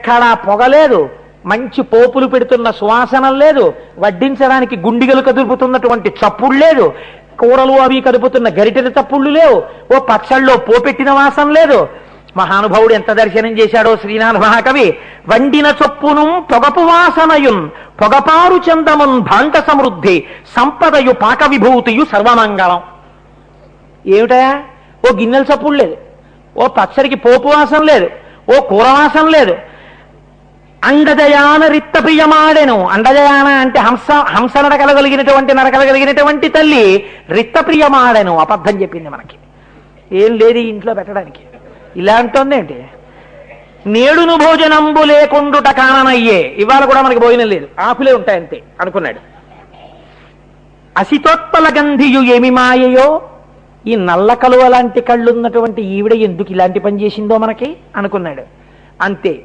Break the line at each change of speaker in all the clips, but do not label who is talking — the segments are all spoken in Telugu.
ఎక్కడా పొగలేదు, మంచి పోపులు పెడుతున్న సువాసనం లేదు, వడ్డించడానికి గుండిగలు కదుపుతున్నటువంటి చప్పుడు లేదు, కూరలు అవి కదుపుతున్న గరిటెల చప్పుళ్ళు లేవు, ఓ పచ్చళ్ళలో పోపెట్టిన వాసన లేదు. మహానుభావుడు ఎంత దర్శనం చేశాడో శ్రీనాథ మహాకవి. వండిన చొప్పును పొగపు వాసనయున్ పొగపారు చందమున్ భాండ సమృద్ధి సంపదయు పాక విభూతియు సర్వమంగళం. ఏమిటా? ఓ గిన్నెల చప్పుడు లేదు, ఓ పచ్చడికి పోపు వాసన లేదు, ఓ కూర వాసన లేదు. అండజయాన రిత్త ప్రియమాడెను. అండజయాన అంటే హంస నడకలగలిగినటువంటి తల్లి రిత్త ప్రియమాడెను. అబద్ధం చెప్పింది మనకి. ఏం లేదు ఇంట్లో పెట్టడానికి. ఇలా అంటోందేంటి? నేడును భోజనంబు లేకుండుట కాననయ్యే. ఇవాళ కూడా మనకి భోజనం లేదు, ఆకులే ఉంటాయంతే అనుకున్నాడు. అసితోత్పల గంధియు ఏమి మాయయో. ఈ నల్ల కలువ లాంటి కళ్ళున్నటువంటి ఈవిడ ఎందుకు ఇలాంటి పని చేసిందో మనకి అనుకున్నాడు. అంతే.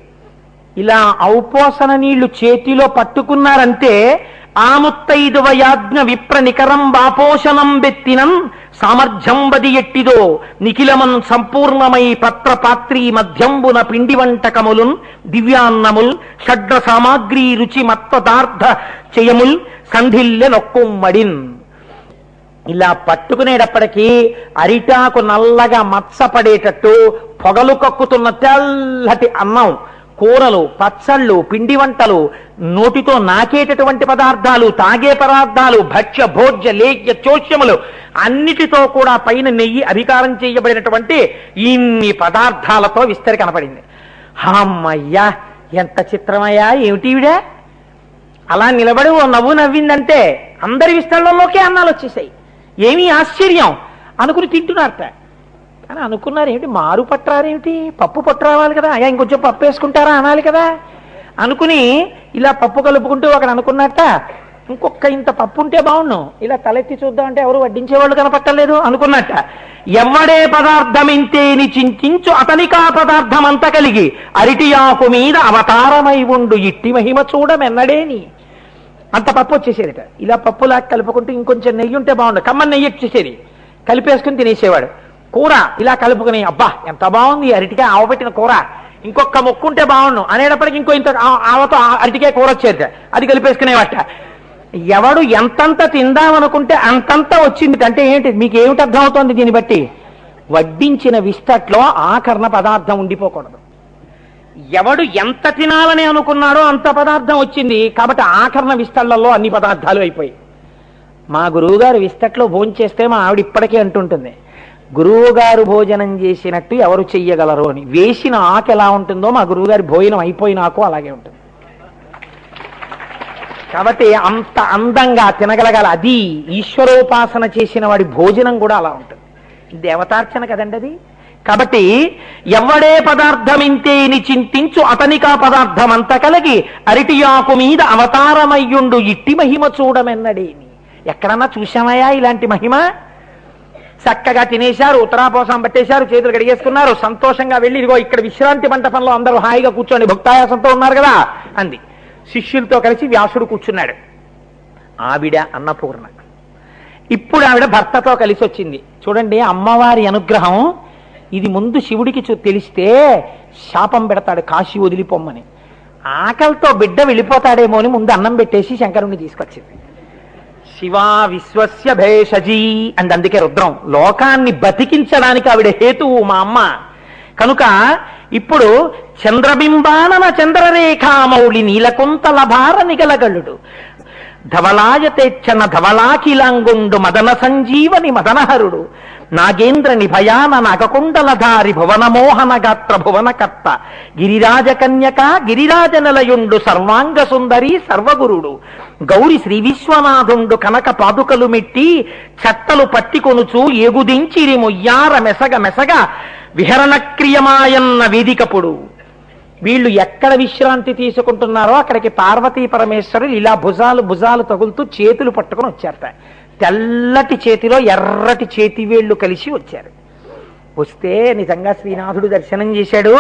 ఇలా ఔపోసన నీళ్లు చేతిలో పట్టుకున్నారంటే ఆముత్తైదువ యాజ్ఞ విప్ర నికరం బాపోషణం బెత్తినం సామర్థ్యం బది ఎట్టిదో నిఖిలమన్ సంపూర్ణమై పత్ర పాత్రీ మధ్యంబున పిండి వంటకములున్ దివ్యాన్నముల్ షడ్ర సామాగ్రి రుచి మత్పదార్థ చేయముల్ సంధిల్లె నొక్కుమ్మడిన్. ఇలా పట్టుకునేటప్పటికీ అరిటాకు నల్లగా మచ్చపడేటట్టు పొగలు కక్కుతున్న తెల్లటి అన్నం, కూరలు, పచ్చళ్ళు, పిండి వంటలు, నోటితో నాకేటటువంటి పదార్థాలు, తాగే పదార్థాలు, భక్ష్య భోజ్య లేఖ్య చోష్యములు అన్నిటితో కూడా పైన నెయ్యి అధికారం చేయబడినటువంటి ఇన్ని పదార్థాలతో విస్తరి కనపడింది. అమ్మయ్యా, ఎంత చిత్రమయ్యా, ఏమిటివిడా? అలా నిలబడి ఓ నవ్వు నవ్విందంటే అందరి విస్తరణలోకే అన్నాలు వచ్చేసాయి. ఏమీ ఆశ్చర్యం అనుకుని తింటున్నారట. కానీ అనుకున్నారు ఏమిటి, మారు పట్టరారేమిటి, పప్పు పట్టురావాలి కదా, అయ్యా ఇంకొంచెం పప్పు వేసుకుంటారా అనాలి కదా అనుకుని ఇలా పప్పు కలుపుకుంటూ అక్కడ అనుకున్నట్ట ఇంకొక ఇంత పప్పు ఉంటే బాగుండు, ఇలా తలెత్తి చూద్దామంటే ఎవరు వడ్డించేవాళ్ళు కనపట్టలేదు అనుకున్నట్ట. ఎవ్వడే పదార్థమింతేని చింతించు అతనికా పదార్థం అంత కలిగి అరిటియాకు మీద అవతారమై ఉండు ఇట్టి మహిమ చూడమెన్నడేని. అంత పప్పు వచ్చేసేదిట. ఇలా పప్పులా కలుపుకుంటూ ఇంకొంచెం నెయ్యి ఉంటే బాగుండు, కమ్మని నెయ్యి వచ్చేసేది, కలిపేసుకుని తినేసేవాడు. కూర ఇలా కలుపుకుని అబ్బా ఎంత బాగుంది అరటికాయ ఆవపెట్టిన కూర, ఇంకొక మొక్కుంటే బాగుండు అనేటప్పటికి ఇంకో ఇంత ఆవతో అరటికాయ కూర వచ్చేది, అది కలిపేసుకునేవట. ఎవడు ఎంతంత తిందామనుకుంటే అంతంత వచ్చింది. అంటే ఏంటి, మీకు ఏమిటి అర్థం అవుతోంది దీన్ని బట్టి? వడ్డించిన విస్తట్లో ఆకరణ పదార్థం ఉండిపోకూడదు. ఎవడు ఎంత తినాలని అనుకున్నాడో అంత పదార్థం వచ్చింది కాబట్టి ఆకరణ విస్తళ్లలో అన్ని పదార్థాలు అయిపోయి. మా గురువుగారు విస్తట్లో భోంచేస్తే మా ఆవిడ ఇప్పటికీ అంటుంటుంది, గురువుగారు భోజనం చేసినట్టు ఎవరు చెయ్యగలరు అని. వేసిన ఆకు ఎలా ఉంటుందో మా గురువుగారి భోజనం అయిపోయినాకు అలాగే ఉంటుంది. కాబట్టి అంత అందంగా తినగలగాలి. అది ఈశ్వరోపాసన చేసిన వాడి భోజనం కూడా అలా ఉంటుంది. దేవతార్చన కదండి అది. కాబట్టి ఎవ్వడే పదార్థమింతేని చింతించు అతనికా పదార్థం అంత కలిగి అరిటియాకు మీద అవతారమయ్యుండు ఇట్టి మహిమ చూడమెన్నడేని. ఎక్కడన్నా చూశామయ్యా ఇలాంటి మహిమ? చక్కగా తినేశారు, ఉత్తరాపోసం పట్టేశారు, చేతులు కడిగేసుకున్నారు, సంతోషంగా వెళ్ళి ఇదిగో ఇక్కడ విశ్రాంతి మంటపంలో అందరూ హాయిగా కూర్చోండి, భక్తాయాసంతో ఉన్నారు కదా అంది. శిష్యులతో కలిసి వ్యాసుడు కూర్చున్నాడు. ఆవిడ అన్నపూర్ణ. ఇప్పుడు ఆవిడ భర్తతో కలిసి వచ్చింది. చూడండి అమ్మవారి అనుగ్రహం. ఇది ముందు శివుడికి తెలిస్తే శాపం పెడతాడు, కాశీ వదిలిపోమ్మని. ఆకలితో బిడ్డ వెళ్ళిపోతాడేమో అని ముందు అన్నం పెట్టేసి శంకరుణ్ణి తీసుకొచ్చింది. శివా విశ్వస్య భేషజీ అండ్ అందుకే రుద్రం లోకాన్ని బతికించడానికి ఆవిడ హేతువు మా అమ్మ కనుక. ఇప్పుడు చంద్రబింబానన చంద్రరేఖామౌళి నీలకుంతల భార నిగలగలుడు ధవలాయతేచ్చన ధవలాకిలాంగుండు మదన సంజీవని మదనహరుడు నాగేంద్ర నిభయాన నాగకుండలధారి భువనమోహన గాత్ర భువనకర్త గిరిరాజ కన్యక గిరిరాజ నిలయుండు సర్వాంగ సుందరి సర్వగురుడు గౌరి శ్రీ విశ్వనాథుండు కనక పాదుకలు మెట్టి చట్టలు పట్టికొనుచు ఏగుదించిరి మొయ్యార మెసగ మెసగ విహరణ క్రియమాయన్న వేదికపుడు. వీళ్ళు ఎక్కడ విశ్రాంతి తీసుకుంటున్నారో అక్కడికి పార్వతీ పరమేశ్వరులు ఇలా భుజాలు తగులుతూ చేతులు పట్టుకొని వచ్చారట. తెల్లటి చేతిలో ఎర్రటి చేతి వేళ్లు కలిసి వచ్చారు. వస్తే నిజంగా శ్రీనాథుడు దర్శనం చేశాడు.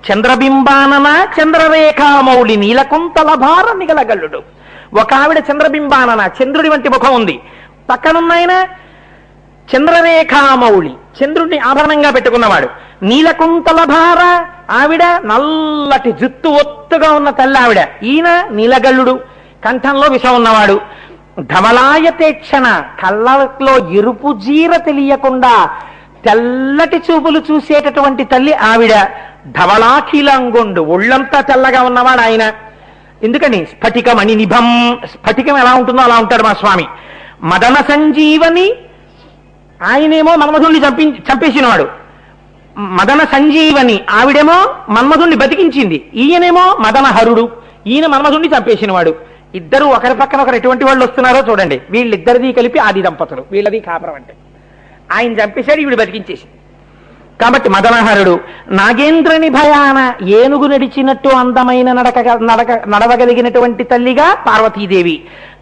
చంద్రబింబానన చంద్రరేఖామౌళి నీలకుంతల భార నిగలగల్లుడు. ఒక ఆవిడ చంద్రబింబానన చంద్రుడి వంటి ముఖం ఉంది, పక్కనున్నాయన చంద్రరేఖామౌళి చంద్రుడిని ఆభరణంగా పెట్టుకున్నవాడు. నీలకుంతలధార ఆవిడ నల్లటి జుత్తు ఒత్తుగా ఉన్న తల్లి ఆవిడ. ఈయన నీలగల్లుడు, కంఠంలో విషం ఉన్నవాడు. ధవలాయతేక్షణ కళ్ళలో ఎరుపు జీర తెలియకుండా తెల్లటి చూపులు చూసేటటువంటి తల్లి ఆవిడ. ధవళాఖిలంగుండు ఒళ్ళంతా తెల్లగా ఉన్నవాడు ఆయన. ఎందుకని స్ఫటికమణి నిభం, స్ఫటికం ఎలా ఉంటుందో అలా ఉంటాడు మా స్వామి. మదన సంజీవని ఆయనేమో మన్మధుణ్ణి చంపేసినవాడు. మదన సంజీవని ఆవిడేమో మన్మధుణ్ణి బతికించింది. ఈయనేమో మదనహరుడు, ఈయన మన్మధుణ్ణి చంపేసినవాడు. ఇద్దరు ఒకరి పక్కన ఒకరు ఎటువంటి వాళ్ళు వస్తున్నారో చూడండి. వీళ్ళిద్దరిది కలిపి ఆది దంపతులు, వీళ్ళది కాపురం. అంటే ఆయన చంపేశాడు, ఈవిడ బతికించేసి. కాబట్టి మదనహరుడు. నాగేంద్రని భయాన ఏనుగు నడిచినట్టు అందమైన నడవగలిగినటువంటి తల్లిగా పార్వతీదేవి.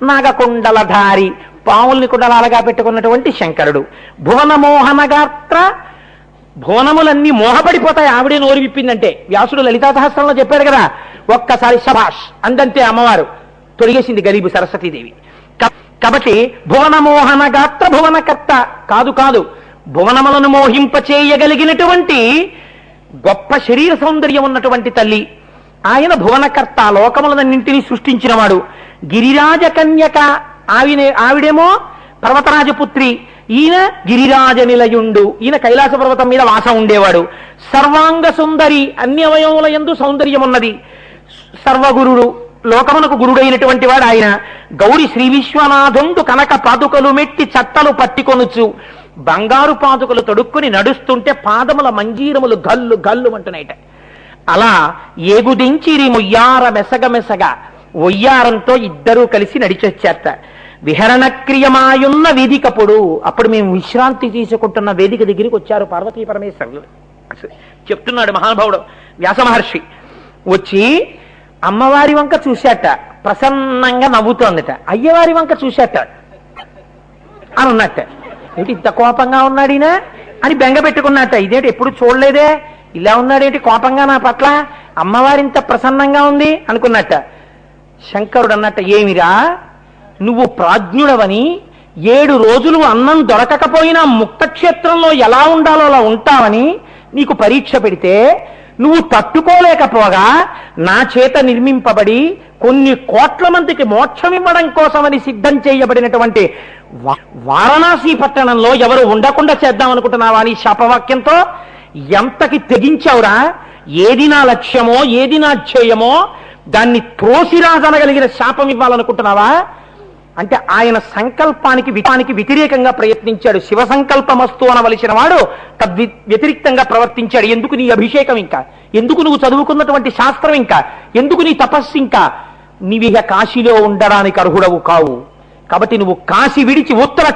నాగకుండలధారి పాముల్ని కుండలాలుగా పెట్టుకున్నటువంటి శంకరుడు. భువనమోహనగాత్ర భువనములన్నీ మోహపడిపోతాయి ఆవిడే నోరు విప్పిందంటే. వ్యాసుడు లలితా సహస్రంలో చెప్పాడు కదా, ఒక్కసారి శభాష్ అందంతే అమ్మవారు తొడిగేసింది గరీబు సరస్వతీదేవి. కాబట్టి భువనమోహన గాత్ర భువనకర్త కాదు, భువనములను మోహింపచేయగలిగినటువంటి గొప్ప శరీర సౌందర్యం ఉన్నటువంటి తల్లి ఆయన. భువనకర్త లోకములన్నింటినీ సృష్టించినవాడు. గిరిరాజ కన్యక ఆవిడేమో పర్వతరాజపుత్రి, ఈయన గిరిరాజ నిలయుండు, ఈయన కైలాస పర్వతం మీద వాసం ఉండేవాడు. సర్వాంగ సుందరి అన్ని అవయవముల యందు సౌందర్యం ఉన్నది. సర్వగురుడు లోకమునకు గురుడైనటువంటి వాడు ఆయన. గౌరి శ్రీ విశ్వనాథుండు కనక పాదుకలు మెట్టి చట్టలు పట్టికొనుచు బంగారు పాదుకలు తొడుక్కుని నడుస్తుంటే పాదముల మంజీరములు గల్లు గల్లు అంటున్నాయిట. అలా ఏగుదించిరి ముయ్యార మెసగ ఒయ్యారంతో ఇద్దరూ కలిసి నడిచొచ్చారట. విహరణ క్రియమాయున్న వేదికప్పుడు అప్పుడు మేము విశ్రాంతి తీసుకుంటున్న వేదిక దగ్గరికి వచ్చారు పార్వతీ పరమేశ్వరులు. చెప్తున్నాడు మహానుభావుడు వ్యాస మహర్షి. వచ్చి అమ్మవారి వంక చూశాట, ప్రసన్నంగా నవ్వుతోందట. అయ్యవారి వంక చూశాట అని ఉన్నట్ట. ఏంటి ఇంత కోపంగా ఉన్నాడినా అని బెంగ పెట్టుకున్నట్ట. ఇదేంటి ఎప్పుడు చూడలేదే, ఇలా ఉన్నాడేంటి కోపంగా నా పట్ల, అమ్మవారింత ప్రసన్నంగా ఉంది అనుకున్నట్ట. శంకరుడు అన్నట్ట, ఏమిరా నువ్వు ప్రాజ్ఞుడవని 7 రోజులు అన్నం దొరకకపోయినా ముక్తక్షేత్రంలో ఎలా ఉండాలో అలా ఉంటావని నీకు పరీక్ష పెడితే నువ్వు తట్టుకోలేకపోగా నా చేత నిర్మింపబడి కొన్ని కోట్ల మందికి మోక్షం ఇవ్వడం కోసమని సిద్ధం చేయబడినటువంటి వారణాసి పట్టణంలో ఎవరు ఉండకుండా చేద్దామనుకుంటున్నావా అని శాపవాక్యంతో ఎంతకి తెగించావురా. ఏది నా లక్ష్యమో ఏది నా ధ్యేయమో దాన్ని త్రోసిరాజనగలిగిన శాపం ఇవ్వాలనుకుంటున్నావా అంటే ఆయన సంకల్పానికి వ్యతిరేకంగా ప్రయత్నించాడు. శివ సంకల్పమస్తు అనవలసిన వాడు వ్యతిరిక్తంగా ప్రవర్తించాడు. ఎందుకు నీ అభిషేకం ఇంకా, ఎందుకు నువ్వు చదువుకున్నటువంటి శాస్త్రం ఇంకా, ఎందుకు నీ తపస్సు ఇంకా, నీవిగ కాశీలో ఉండడానికి అర్హుడవు కావు. కాబట్టి నువ్వు కాశీ విడిచి ఉత్తర